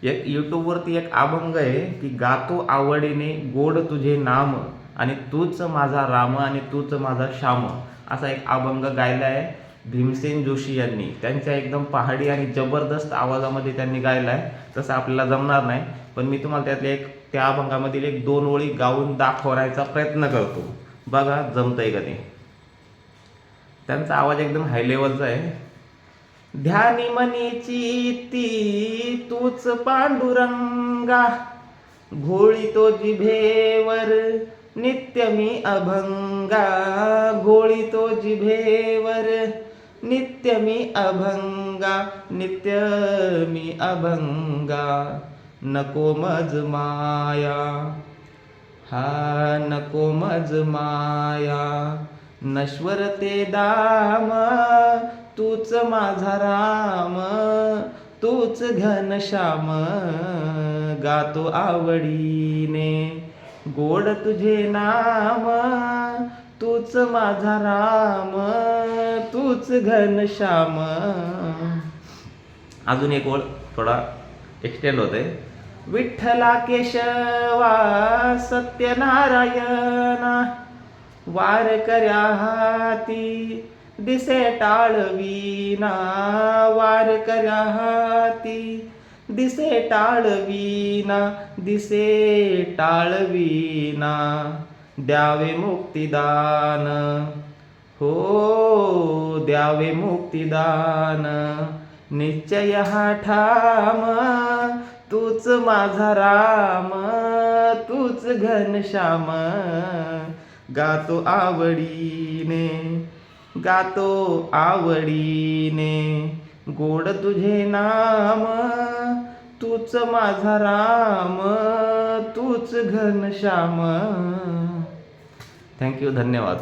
एक यूट्यूबवरती एक अभंग आहे की गातो आवडीने गोड तुझे नाम आणि तूच माझा राम आणि तूच माझा श्याम, असा एक अभंग गायला आहे भीमसेन जोशी यांनी. त्यांच्या एकदम पहाडी आणि जबरदस्त आवाजामध्ये त्यांनी गायला आहे. तसं आपल्याला जमणार नाही, पण मी तुम्हाला त्यातले त्या अभंगामधील 1-2 ओळी गाऊन दाखवण्याचा प्रयत्न करतो. बघा जमतंय का ते. त्यांचा आवाज एकदम हाय लेवलचा आहे. ध्यानी मनीची ती तूच पांडुरंगा, घोळीतो जिभेवर नित्य मी अभंगा, घोळीतो जिभेवर नित्य मी अभंगा, नित्य मी अभंगा. नको मज माया, हा नको मज माया, नश्वर ते दाम, तूच माझा राम, तूच घनश्याम. गातो आवडीने गोड तुझे नाम, तूच माझा राम, तूच घनश्याम. अजून एक ओळ थोडा एक्सटेंड होते. विठ्ठला केशवा सत्यनारायणा, वार कर्या हाती दिसे टाळवीना, वार कर्या हाती दिसे टाळवीना, दिसे टाळवीना. द्यावे मुक्तिदान, हो द्यावे मुक्तिदान, निश्चय हा ठाम, तूच माझा राम, तूच घनश्याम. गातो आवडीने, गातो आवडीने गोड तुझे नाम, तूच माझा राम, तूच घनश्याम. थँक्यू, धन्यवाद.